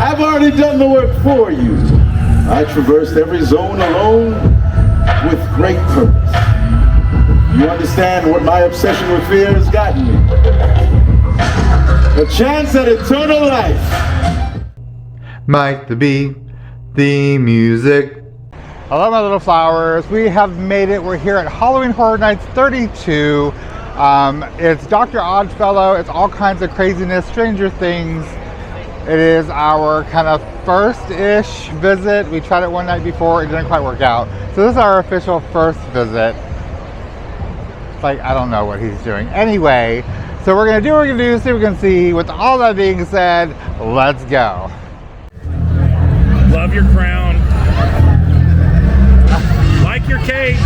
I've already done the work for you. I traversed every zone alone with great purpose. You understand what my obsession with fear has gotten me? A chance at eternal life. Mike the Bee, the music. Hello my little flowers, we have made it. We're here at Halloween Horror Nights 32. It's Dr. Oddfellow, it's all kinds of craziness, Stranger Things. It is our kind of first-ish visit. We tried it one night before, it didn't quite work out. So this is our official first visit. Like, I don't know what he's doing. Anyway, so we're gonna do what we're gonna do, see what we can see. With all that being said, let's go. Love your crown. Like your cape.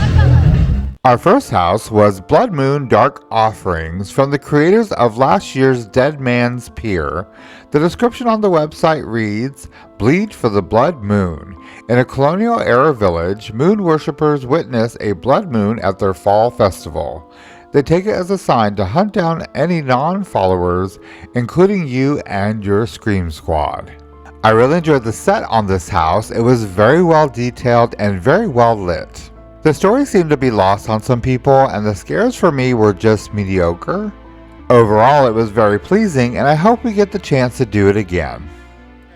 Our first house was Blood Moon Dark Offerings from the creators of last year's Dead Man's Pier. The description on the website reads, "Bleed for the Blood Moon. In a colonial-era village, moon worshippers witness a blood moon at their fall festival. They take it as a sign to hunt down any non-followers, including you and your Scream Squad." I really enjoyed the set on this house. It was very well detailed and very well lit. The story seemed to be lost on some people, and the scares for me were just mediocre. Overall, it was very pleasing, and I hope we get the chance to do it again.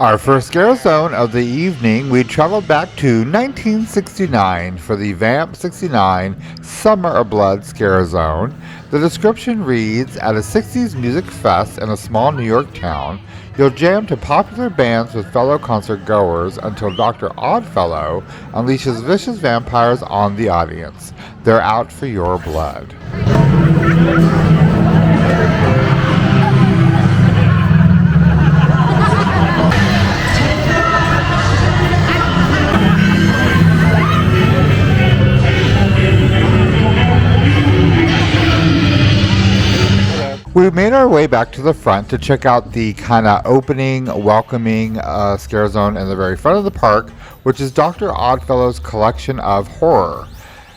Our first scare zone of the evening, we traveled back to 1969 for the Vamp 69 Summer of Blood scare zone. The description reads, "At a 60s music fest in a small New York town, you'll jam to popular bands with fellow concert goers until Dr. Oddfellow unleashes vicious vampires on the audience. They're out for your blood." We made our way back to the front to check out the kind of opening, welcoming scare zone in the very front of the park, which is Dr. Oddfellow's collection of horror.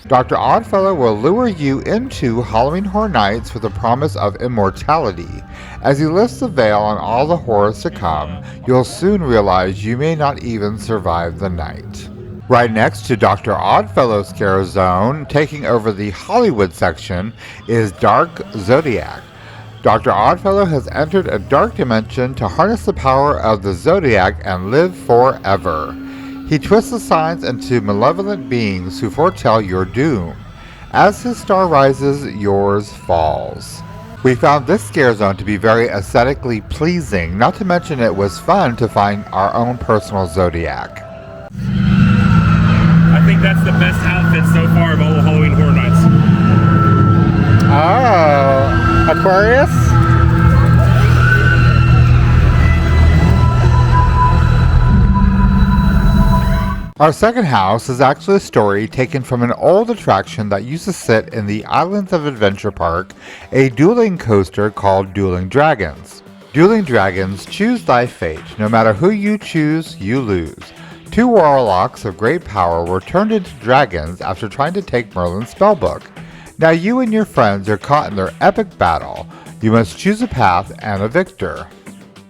Dr. Oddfellow will lure you into Halloween Horror Nights with a promise of immortality. As he lifts the veil on all the horrors to come, you'll soon realize you may not even survive the night. Right next to Dr. Oddfellow's scare zone, taking over the Hollywood section, is Dark Zodiac. Dr. Oddfellow has entered a dark dimension to harness the power of the Zodiac and live forever. He twists the signs into malevolent beings who foretell your doom. As his star rises, yours falls. We found this scare zone to be very aesthetically pleasing, not to mention it was fun to find our own personal Zodiac. I think that's the best outfit so far of all the Halloween Horror Nights. Oh. Aquarius? Our second house is actually a story taken from an old attraction that used to sit in the Islands of Adventure Park, a dueling coaster called Dueling Dragons. Dueling Dragons, choose thy fate. No matter who you choose, you lose. Two warlocks of great power were turned into dragons after trying to take Merlin's spellbook. Now you and your friends are caught in their epic battle. You must choose a path and a victor.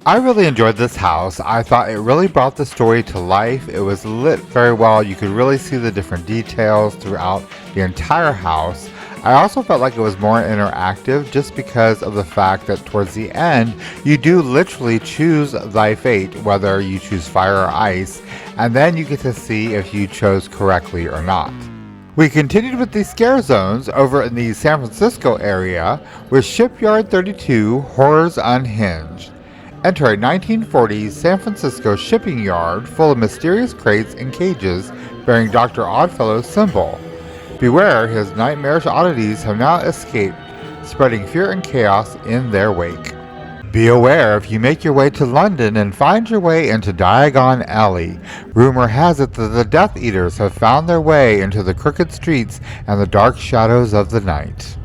I really enjoyed this house. I thought it really brought the story to life. It was lit very well. You could really see the different details throughout the entire house. I also felt like it was more interactive just because of the fact that towards the end, you do literally choose thy fate, whether you choose fire or ice, and then you get to see if you chose correctly or not. We continued with the scare zones over in the San Francisco area with Shipyard 32 Horrors Unhinged. Enter a 1940s San Francisco shipping yard full of mysterious crates and cages bearing Dr. Oddfellow's symbol. Beware, his nightmarish oddities have now escaped, spreading fear and chaos in their wake. Be aware if you make your way to London and find your way into Diagon Alley. Rumor has it that the Death Eaters have found their way into the crooked streets and the dark shadows of the night.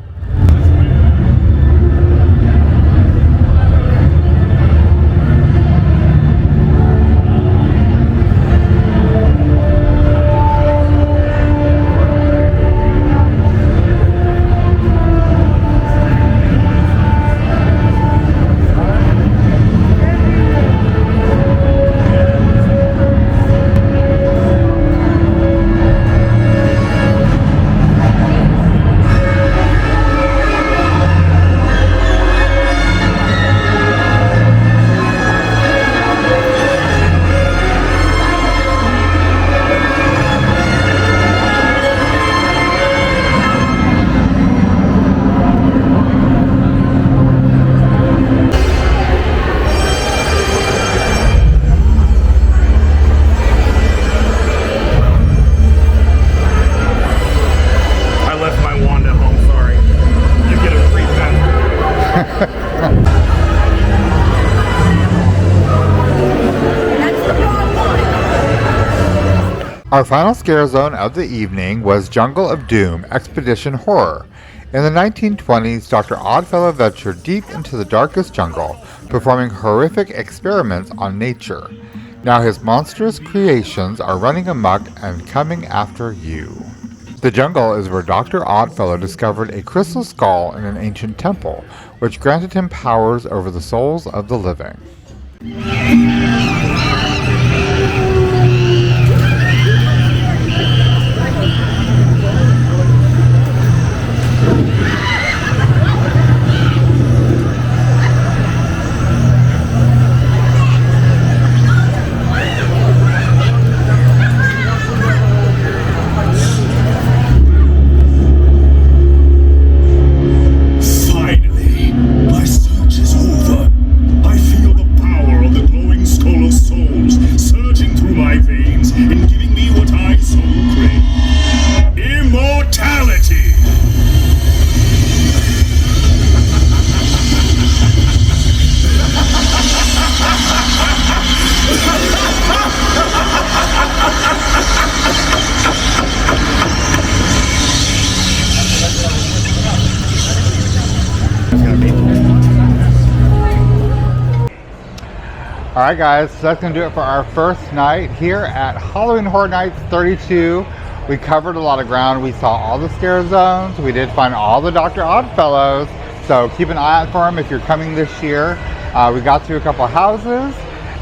Our final scare zone of the evening was Jungle of Doom Expedition Horror. In the 1920s, Dr. Oddfellow ventured deep into the darkest jungle, performing horrific experiments on nature. Now his monstrous creations are running amok and coming after you. The jungle is where Dr. Oddfellow discovered a crystal skull in an ancient temple, which granted him powers over the souls of the living. Alright guys, so that's going to do it for our first night here at Halloween Horror Nights 32. We covered a lot of ground. We saw all the scare zones. We did find all the Dr. Oddfellows. So keep an eye out for them if you're coming this year. We got through a couple of houses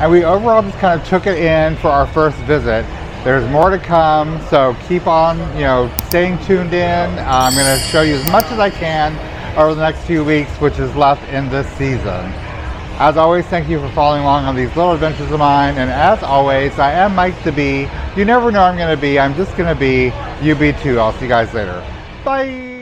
and we overall just kind of took it in for our first visit. There's more to come, so keep on, staying tuned in. I'm going to show you as much as I can over the next few weeks, which is left in this season. As always, thank you for following along on these little adventures of mine. And as always, I am Mike the Bee. You never know where I'm going to be. I'm just going to be. You be too. I'll see you guys later. Bye.